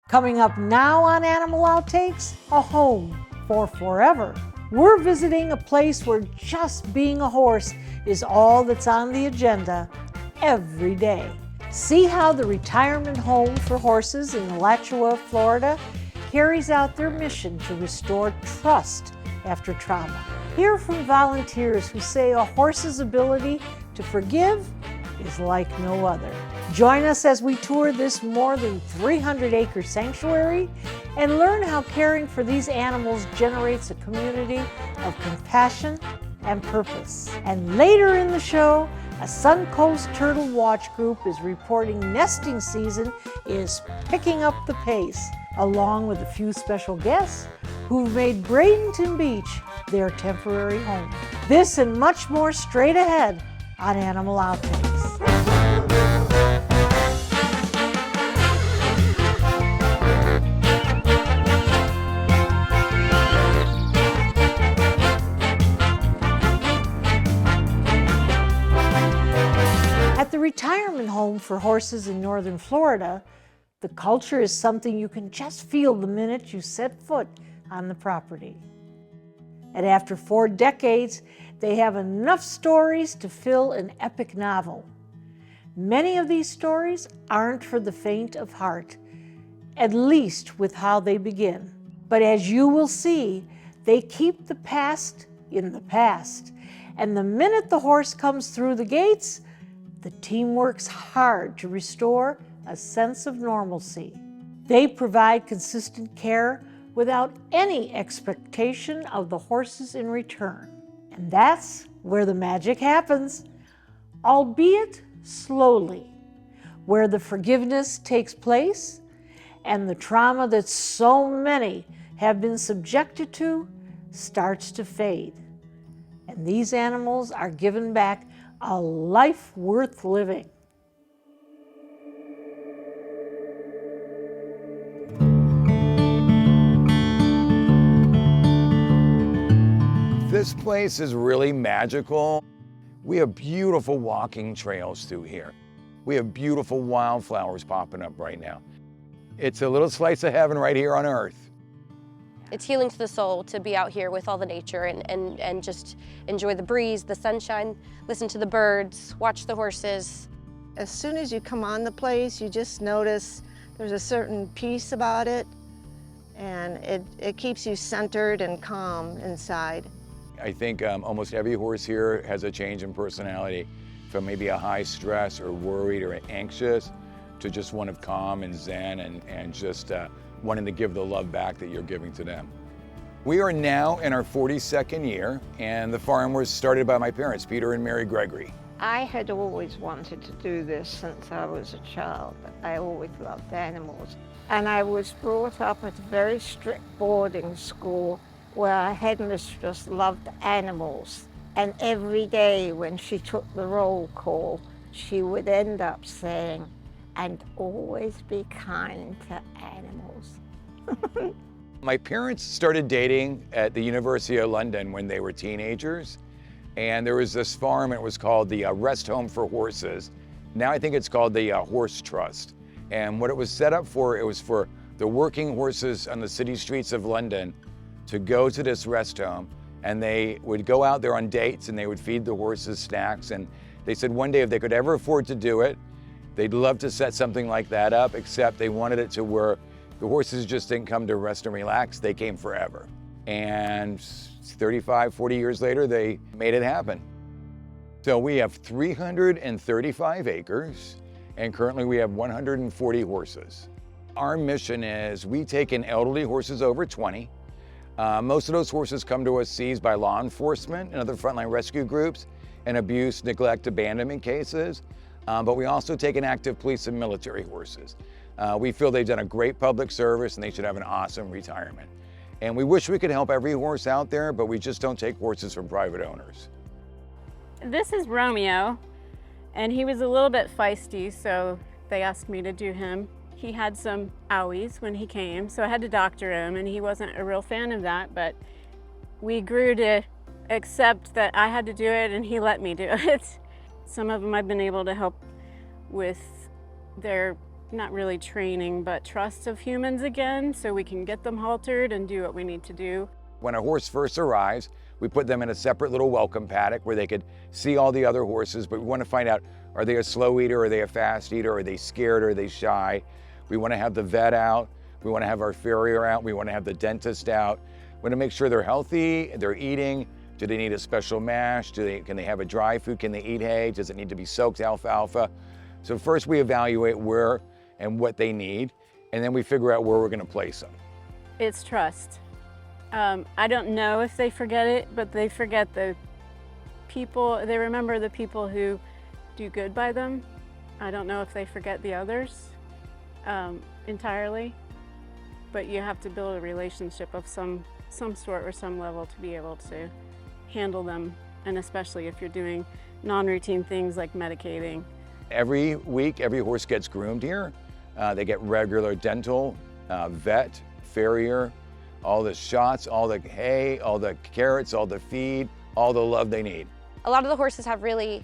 Coming up now on Animal Outtakes, a home for forever. We're visiting a place where just being a horse is all that's on the agenda every day. See how the retirement home for horses in Alachua, Florida, carries out their mission to restore trust after trauma. Hear from volunteers who say a horse's ability to forgive is like no other. Join us as we tour this more than 300-acre sanctuary and learn how caring for these animals generates a community of compassion and purpose. And later in the show, a Suncoast Turtle Watch group is reporting nesting season is picking up the pace, along with a few special guests who've made Bradenton Beach their temporary home. This and much more straight ahead on Animal Outtakes. At the retirement home for horses in northern Florida, the culture is something you can just feel the minute you set foot on the property. And after 4 decades, they have enough stories to fill an epic novel. Many of these stories aren't for the faint of heart, at least with how they begin. But as you will see, they keep the past in the past. And the minute the horse comes through the gates, the team works hard to restore a sense of normalcy. They provide consistent care without any expectation of the horses in return. And that's where the magic happens, albeit slowly, where the forgiveness takes place and the trauma that so many have been subjected to starts to fade. And these animals are given back a life worth living. This place is really magical. We have beautiful walking trails through here. We have beautiful wildflowers popping up right now. It's a little slice of heaven right here on earth. It's healing to the soul to be out here with all the nature and just enjoy the breeze, the sunshine, listen to the birds, watch the horses. As soon as you come on the place, you just notice there's a certain peace about it, and it keeps you centered and calm inside. I think almost every horse here has a change in personality from maybe a high stress or worried or anxious to just one of calm and zen and just wanting to give the love back that you're giving to them. We are now in our 42nd year, and the farm was started by my parents, Peter and Mary Gregory. I had always wanted to do this since I was a child. I always loved animals. And I was brought up at a very strict boarding school where our headmistress loved animals. And every day when she took the roll call, she would end up saying, "And always be kind to animals." My parents started dating at the University of London when they were teenagers. And there was this farm, it was called the Rest Home for Horses. Now I think it's called the Horse Trust. And what it was set up for, it was for the working horses on the city streets of London to go to this rest home. And they would go out there on dates and they would feed the horses snacks. And they said one day if they could ever afford to do it, they'd love to set something like that up, except they wanted it to where the horses just didn't come to rest and relax, they came forever. And 35, 40 years later, they made it happen. So we have 335 acres, and currently we have 140 horses. Our mission is we take in elderly horses over 20. Most of those horses come to us seized by law enforcement and other frontline rescue groups and abuse, neglect, abandonment cases. But we also take in active police and military horses. We feel they've done a great public service and they should have an awesome retirement. And we wish we could help every horse out there, but we just don't take horses from private owners. This is Romeo, and he was a little bit feisty, so they asked me to do him. He had some owies when he came, so I had to doctor him, and he wasn't a real fan of that, but we grew to accept that I had to do it, and he let me do it. Some of them I've been able to help with their not really training, but trust of humans again, so we can get them haltered and do what we need to do. When a horse first arrives, we put them in a separate little welcome paddock where they could see all the other horses, but we want to find out, are they a slow eater, are they a fast eater, are they scared, are they shy? We want to have the vet out, we want to have our farrier out, we want to have the dentist out. We want to make sure they're healthy, they're eating. Do they need a special mash? Can they have a dry food? Can they eat hay? Does it need to be soaked alfalfa? So first we evaluate where and what they need, and then we figure out where we're going to place them. It's trust. I don't know if they forget it, but they forget the people, they remember the people who do good by them. I don't know if they forget the others entirely, but you have to build a relationship of some sort or some level to be able to handle them, and especially if you're doing non-routine things like medicating. Every week, every horse gets groomed here. They get regular dental, vet, farrier, all the shots, all the hay, all the carrots, all the feed, all the love they need. A lot of the horses have really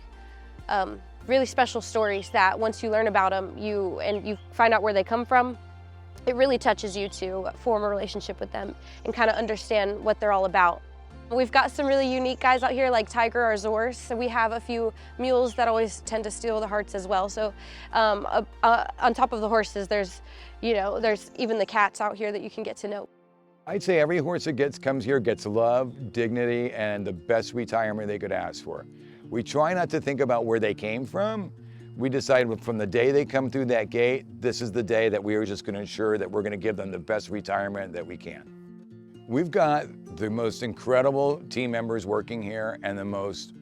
special stories that once you learn about them, you find out where they come from, it really touches you to form a relationship with them and kind of understand what they're all about. We've got some really unique guys out here like Tiger or Zorse. So we have a few mules that always tend to steal the hearts as well. So on top of the horses, there's even the cats out here that you can get to know. I'd say every horse that comes here gets love, dignity, and the best retirement they could ask for. We try not to think about where they came from. We decide from the day they come through that gate, this is the day that we are just going to ensure that we're going to give them the best retirement that we can. We've got the most incredible team members working here and the most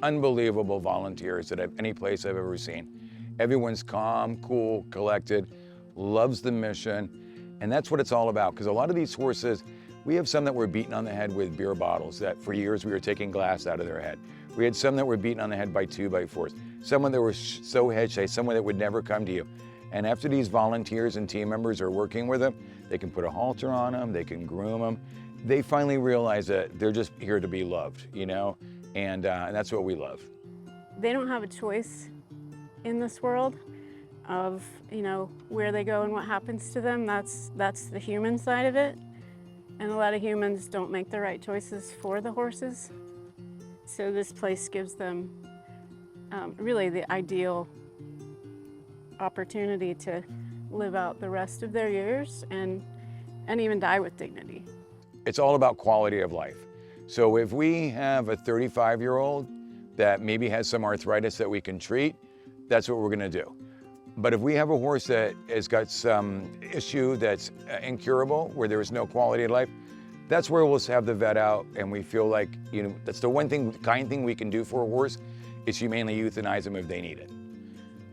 unbelievable volunteers that any place I've ever seen. Everyone's calm, cool, collected, loves the mission, and that's what it's all about. Because a lot of these horses, we have some that were beaten on the head with beer bottles that for years we were taking glass out of their head. We had some that were beaten on the head by 2x4s. Someone that were so head shy, someone that would never come to you. And after these volunteers and team members are working with them, they can put a halter on them, they can groom them. They finally realize that they're just here to be loved, and that's what we love. They don't have a choice in this world of, where they go and what happens to them. That's the human side of it. And a lot of humans don't make the right choices for the horses. So this place gives them really the ideal opportunity to live out the rest of their years and even die with dignity. It's all about quality of life. So if we have a 35-year-old that maybe has some arthritis that we can treat, that's what we're gonna do. But if we have a horse that has got some issue that's incurable, where there is no quality of life, that's where we'll have the vet out, and we feel like, that's the one kind thing we can do for a horse is humanely euthanize them if they need it.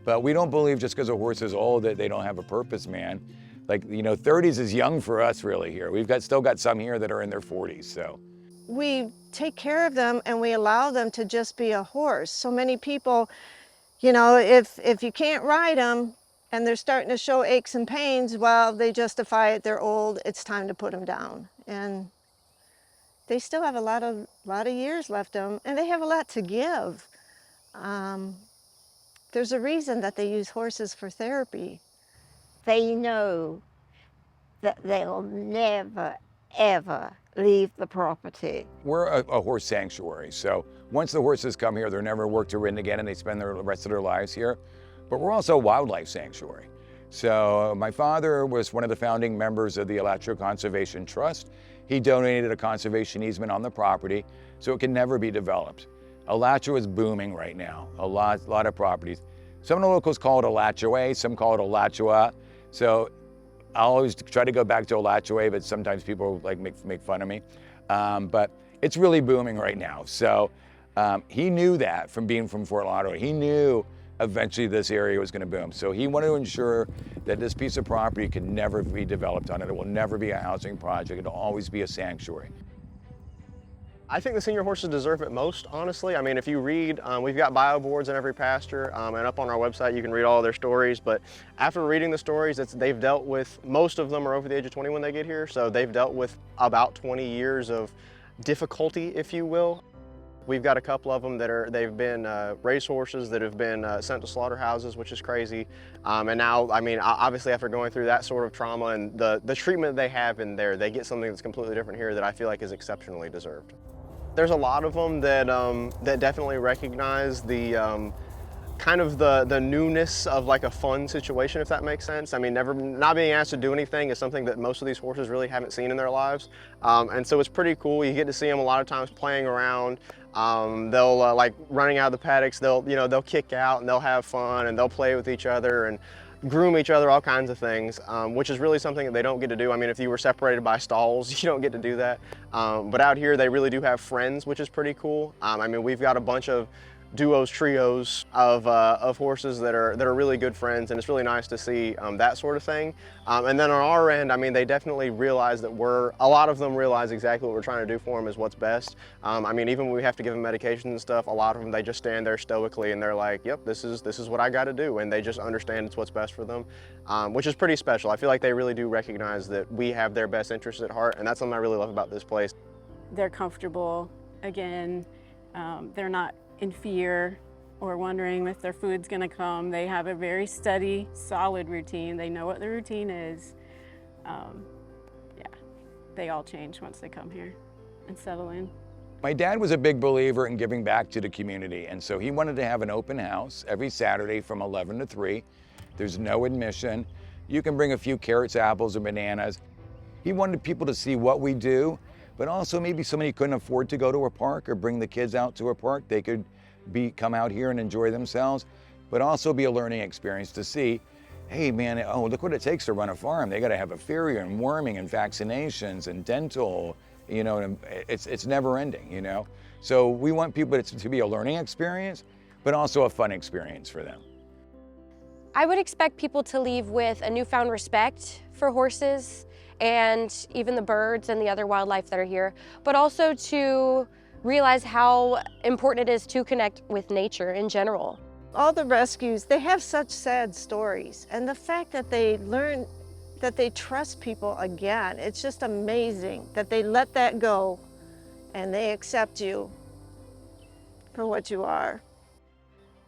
But we don't believe just because a horse is old that they don't have a purpose, man. Like, 30s is young for us really here. We've still got some here that are in their 40s, so. We take care of them and we allow them to just be a horse. So many people, if you can't ride them and they're starting to show aches and pains, well, they justify it, they're old, it's time to put them down. And they still have a lot of years left of them, and they have a lot to give. There's a reason that they use horses for therapy. They know that they'll never, ever leave the property. We're a horse sanctuary, so once the horses come here, they're never worked or ridden again, and they spend the rest of their lives here. But we're also a wildlife sanctuary. So my father was one of the founding members of the Alachua Conservation Trust. He donated a conservation easement on the property, so it can never be developed. Alachua is booming right now, a lot of properties. Some of the locals call it Alachua, some call it Alachua. So I'll always try to go back to Alachua, but sometimes people make fun of me. But it's really booming right now. So he knew that from being from Fort Lauderdale. He knew eventually this area was going to boom. So he wanted to ensure that this piece of property could never be developed on it. It will never be a housing project. It'll always be a sanctuary. I think the senior horses deserve it most, honestly. I mean, if you read, we've got bio boards in every pasture, and up on our website you can read all their stories, but after reading the stories, they've dealt with, most of them are over the age of 20 when they get here, so they've dealt with about 20 years of difficulty, if you will. We've got a couple of them that they've been race horses that have been sent to slaughterhouses, which is crazy. And now, I mean, obviously after going through that sort of trauma and the treatment they have in there, they get something that's completely different here that I feel like is exceptionally deserved. There's a lot of them that, that definitely recognize the kind of the newness of like a fun situation, if that makes sense. I mean, not being asked to do anything is something that most of these horses really haven't seen in their lives. And so it's pretty cool. You get to see them a lot of times playing around. They'll like running out of the paddocks, they'll kick out and they'll have fun and they'll play with each other and groom each other, all kinds of things, which is really something that they don't get to do. I mean, if you were separated by stalls, you don't get to do that. But out here, they really do have friends, which is pretty cool. I mean, we've got a bunch of duos, trios of horses that are really good friends, and it's really nice to see that sort of thing. And then on our end, I mean, they definitely realize that a lot of them realize exactly what we're trying to do for them is what's best. I mean, even when we have to give them medications and stuff, a lot of them, they just stand there stoically and they're like, yep, this is what I got to do, and they just understand it's what's best for them, which is pretty special. I feel like they really do recognize that we have their best interests at heart, and that's something I really love about this place. They're comfortable again. They're not in fear or wondering if their food's gonna come. They have a very steady, solid routine. They know what the routine is. Yeah, they all change once they come here and settle in. My dad was a big believer in giving back to the community, and so he wanted to have an open house every Saturday from 11 to 3. There's no admission. You can bring a few carrots, apples, or bananas. He wanted people to see what we do, but also maybe somebody couldn't afford to go to a park or bring the kids out to a park. They could come out here and enjoy themselves, but also be a learning experience to see, hey man, oh, look what it takes to run a farm. They got to have a farrier and worming and vaccinations and dental, and it's never ending, So we want people to be a learning experience, but also a fun experience for them. I would expect people to leave with a newfound respect for horses and even the birds and the other wildlife that are here, but also to realize how important it is to connect with nature in general. All the rescues, they have such sad stories, and the fact that they learn that they trust people again, it's just amazing that they let that go and they accept you for what you are.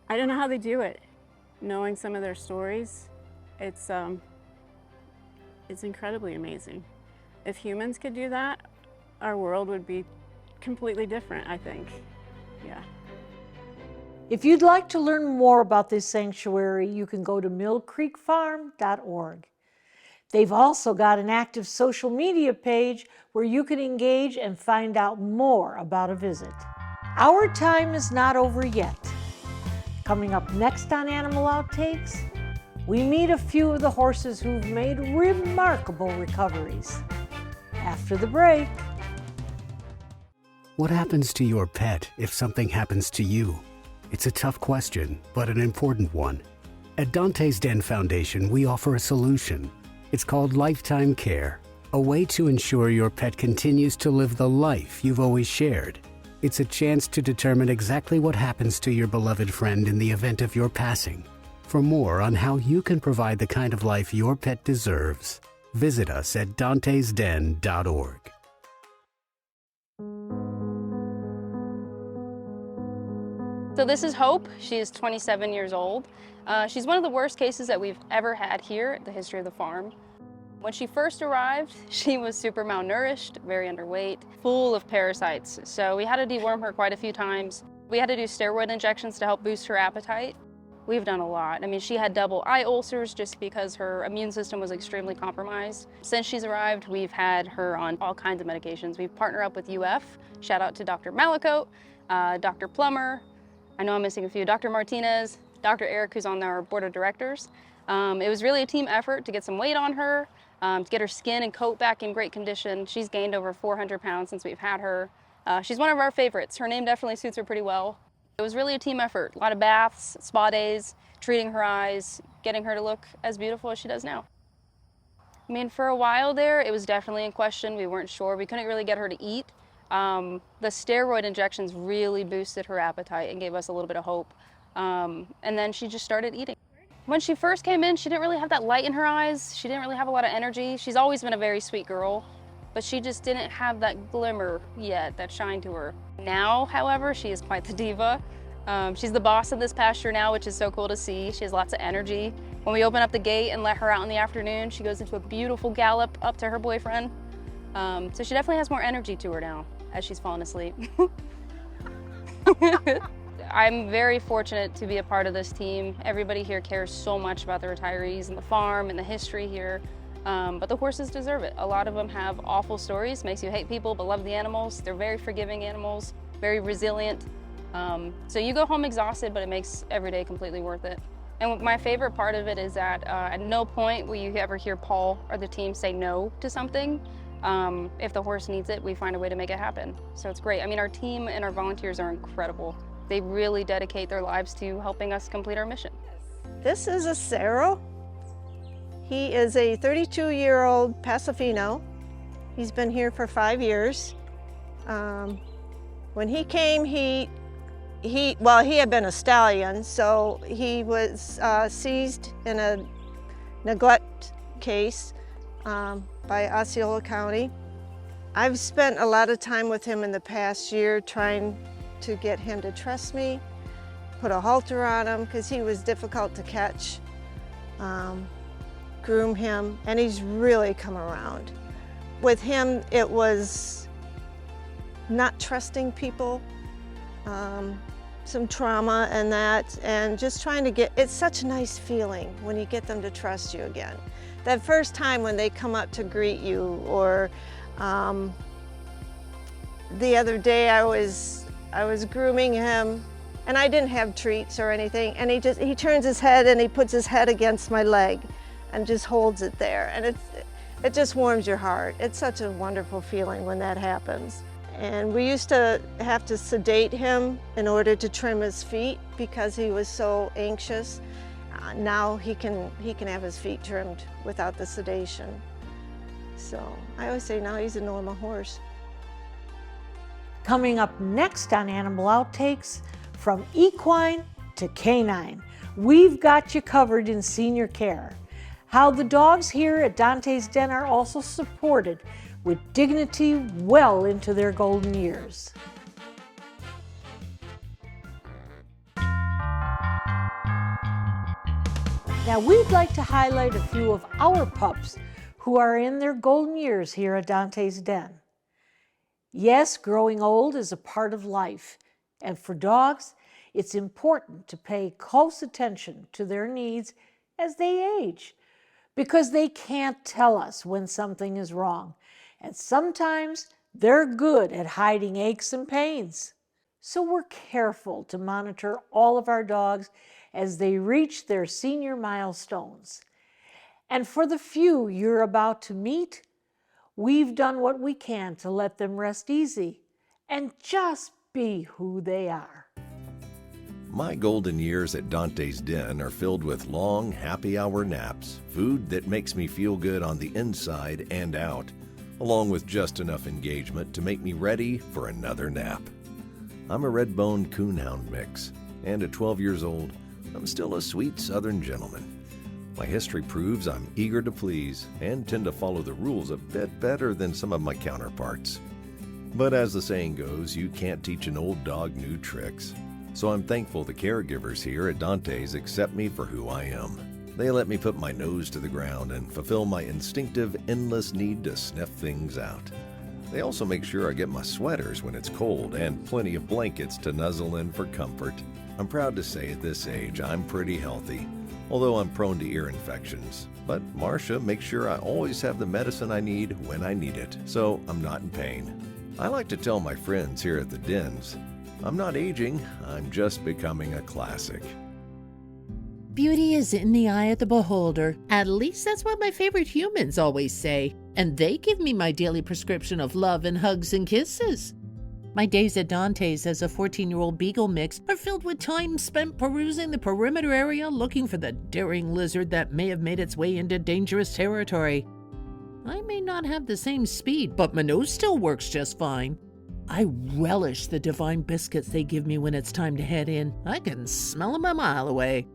I don't know how they do it. Knowing some of their stories, it's incredibly amazing. If humans could do that, our world would be completely different, I think. Yeah. If you'd like to learn more about this sanctuary, you can go to millcreekfarm.org. They've also got an active social media page where you can engage and find out more about a visit. Our time is not over yet. Coming up next on Animal Outtakes, we meet a few of the horses who've made remarkable recoveries. After the break. What happens to your pet if something happens to you? It's a tough question, but an important one. At Dante's Den Foundation, we offer a solution. It's called Lifetime Care, a way to ensure your pet continues to live the life you've always shared. It's a chance to determine exactly what happens to your beloved friend in the event of your passing. For more on how you can provide the kind of life your pet deserves, visit us at dantesden.org. So this is Hope. She is 27 years old. She's one of the worst cases that we've ever had here at the history of the farm. When she first arrived, she was super malnourished, very underweight, full of parasites. So we had to deworm her quite a few times. We had to do steroid injections to help boost her appetite. We've done a lot. I mean, she had double eye ulcers just because her immune system was extremely compromised. Since she's arrived, we've had her on all kinds of medications. We've partnered up with UF. Shout out to Dr. Malakote, Dr. Plummer. I know I'm missing a few. Dr. Martinez, Dr. Eric, who's on our board of directors. It was really a team effort to get some weight on her, to get her skin and coat back in great condition. She's gained over 400 pounds since we've had her. She's one of our favorites. Her name definitely suits her pretty well. It was really a team effort. A lot of baths, spa days, treating her eyes, getting her to look as beautiful as she does now. I mean, for a while there, it was definitely in question. We weren't sure. We couldn't really get her to eat. The steroid injections really boosted her appetite and gave us a little bit of hope. And then she just started eating. When she first came in, she didn't really have that light in her eyes. She didn't really have a lot of energy. She's always been a very sweet girl. but she just didn't have that glimmer yet, that shine to her. Now, however, she is quite the diva. She's the boss of this pasture now, which is so cool to see. She has lots of energy. When we open up the gate and let her out in the afternoon, she goes into a beautiful gallop up to her boyfriend. So she definitely has more energy to her now as she's falling asleep. I'm very fortunate to be a part of this team. Everybody here cares so much about the retirees and the farm and the history here. But the horses deserve it. A lot of them have awful stories, makes you hate people but love the animals. They're very forgiving animals, very resilient. So you go home exhausted, but it makes every day completely worth it. And my favorite part of it is that at no point will you ever hear Paul or the team say no to something. If the horse needs it, we find a way to make it happen. So it's great. I mean, our team and our volunteers are incredible. They really dedicate their lives to helping us complete our mission. This is a Cerro. He is a 32-year-old Pasofino. He's been here for 5 years. When he came, he had been a stallion, so he was seized in a neglect case by Osceola County. I've spent a lot of time with him in the past year trying to get him to trust me, put a halter on him because he was difficult to catch, groom him, and he's really come around. With him, it was not trusting people, some trauma and that, and just trying to get, it's such a nice feeling when you get them to trust you again. That first time when they come up to greet you, or the other day I was grooming him and I didn't have treats or anything, and he turns his head and he puts his head against my leg and just holds it there, and it just warms your heart. It's such a wonderful feeling when that happens. And we used to have to sedate him in order to trim his feet because he was so anxious. Now he can have his feet trimmed without the sedation. So I always say now he's a normal horse. Coming up next on Animal Outtakes, from equine to canine, we've got you covered in senior care. How the dogs here at Dante's Den are also supported with dignity well into their golden years. Now we'd like to highlight a few of our pups who are in their golden years here at Dante's Den. Yes, growing old is a part of life, and for dogs, it's important to pay close attention to their needs as they age, because they can't tell us when something is wrong, and sometimes they're good at hiding aches and pains. So we're careful to monitor all of our dogs as they reach their senior milestones. And for the few you're about to meet, we've done what we can to let them rest easy and just be who they are. My golden years at Dante's Den are filled with long, happy hour naps, food that makes me feel good on the inside and out, along with just enough engagement to make me ready for another nap. I'm a red-boned coonhound mix, and at 12 years old, I'm still a sweet southern gentleman. My history proves I'm eager to please and tend to follow the rules a bit better than some of my counterparts. But as the saying goes, you can't teach an old dog new tricks. So I'm thankful the caregivers here at Dante's accept me for who I am. They let me put my nose to the ground and fulfill my instinctive, endless need to sniff things out. They also make sure I get my sweaters when it's cold and plenty of blankets to nuzzle in for comfort. I'm proud to say at this age I'm pretty healthy, although I'm prone to ear infections. But Marcia makes sure I always have the medicine I need when I need it, so I'm not in pain. I like to tell my friends here at the dens, I'm not aging, I'm just becoming a classic. Beauty is in the eye of the beholder. At least that's what my favorite humans always say. And they give me my daily prescription of love and hugs and kisses. My days at Dante's as a 14-year-old beagle mix are filled with time spent perusing the perimeter area looking for the daring lizard that may have made its way into dangerous territory. I may not have the same speed, but my nose still works just fine. I relish the divine biscuits they give me when it's time to head in. I can smell them a mile away.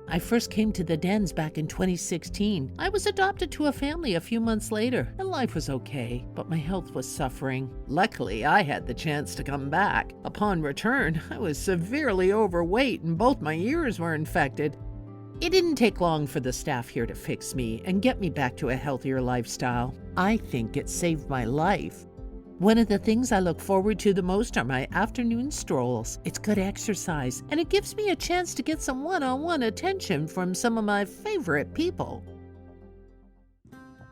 I first came to the dens back in 2016. I was adopted to a family a few months later, and life was okay, but my health was suffering. Luckily, I had the chance to come back. Upon return, I was severely overweight and both my ears were infected. It didn't take long for the staff here to fix me and get me back to a healthier lifestyle. I think it saved my life. One of the things I look forward to the most are my afternoon strolls. It's good exercise, and it gives me a chance to get some one-on-one attention from some of my favorite people.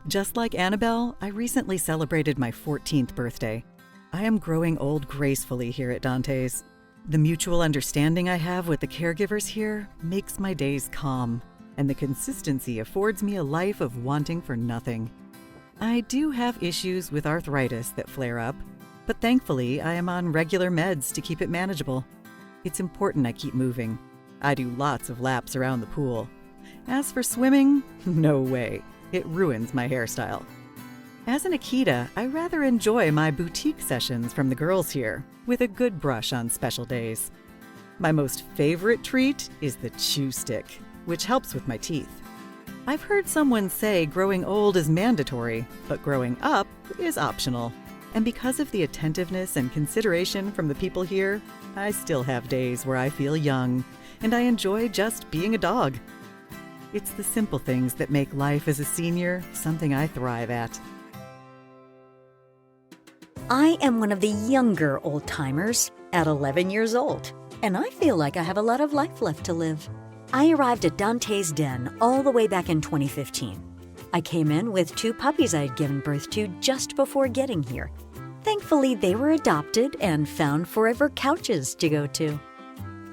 Just like Annabelle, I recently celebrated my 14th birthday. I am growing old gracefully here at Dante's. The mutual understanding I have with the caregivers here makes my days calm, and the consistency affords me a life of wanting for nothing. I do have issues with arthritis that flare up, but thankfully I am on regular meds to keep it manageable. It's important I keep moving. I do lots of laps around the pool. As for swimming, no way. It ruins my hairstyle. As an Akita, I rather enjoy my boutique sessions from the girls here, with a good brush on special days. My most favorite treat is the chew stick, which helps with my teeth. I've heard someone say growing old is mandatory, but growing up is optional. And because of the attentiveness and consideration from the people here, I still have days where I feel young, and I enjoy just being a dog. It's the simple things that make life as a senior something I thrive at. I am one of the younger old-timers at 11 years old, and I feel like I have a lot of life left to live. I arrived at Dante's Den all the way back in 2015. I came in with 2 puppies I had given birth to just before getting here. Thankfully, they were adopted and found forever couches to go to.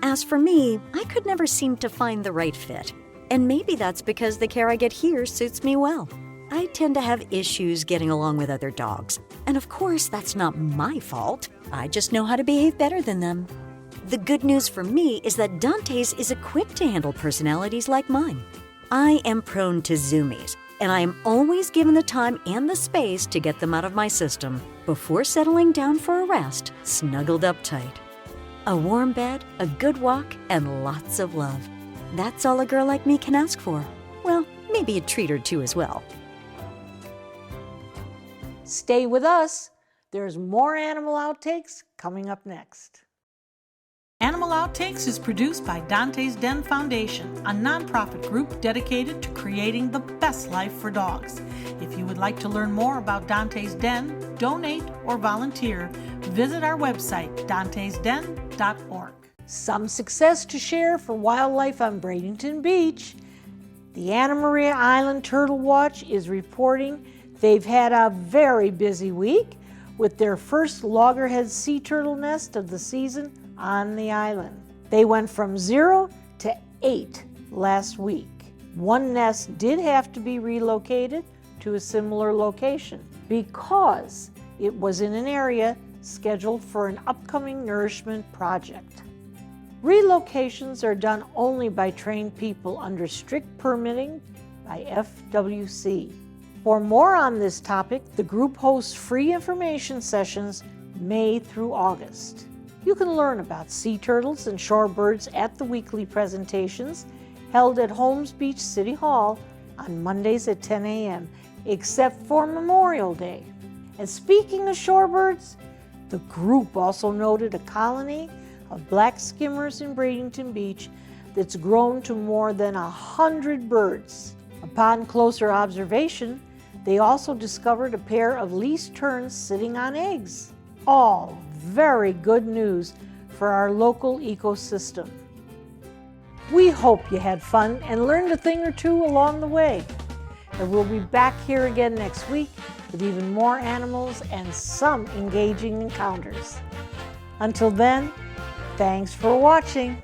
As for me, I could never seem to find the right fit, and maybe that's because the care I get here suits me well. I tend to have issues getting along with other dogs, and of course, that's not my fault. I just know how to behave better than them. The good news for me is that Dante's is equipped to handle personalities like mine. I am prone to zoomies, and I am always given the time and the space to get them out of my system before settling down for a rest, snuggled up tight. A warm bed, a good walk, and lots of love. That's all a girl like me can ask for. Well, maybe a treat or two as well. Stay with us. There's more Animal Outtakes coming up next. Animal Outtakes is produced by Dante's Den Foundation, a nonprofit group dedicated to creating the best life for dogs. If you would like to learn more about Dante's Den, donate, or volunteer, visit our website, dantesden.org. Some success to share for wildlife on Bradenton Beach. The Anna Maria Island Turtle Watch is reporting they've had a very busy week with their first loggerhead sea turtle nest of the season on the island. They went from 0 to 8 last week. One nest did have to be relocated to a similar location because it was in an area scheduled for an upcoming nourishment project. Relocations are done only by trained people under strict permitting by FWC. For more on this topic, the group hosts free information sessions May through August. You can learn about sea turtles and shorebirds at the weekly presentations held at Holmes Beach City Hall on Mondays at 10 a.m., except for Memorial Day. And speaking of shorebirds, the group also noted a colony of black skimmers in Bradenton Beach that's grown to more than 100 birds. Upon closer observation, they also discovered a pair of least terns sitting on eggs. All very good news for our local ecosystem. We hope you had fun and learned a thing or two along the way. And we'll be back here again next week with even more animals and some engaging encounters. Until then, thanks for watching.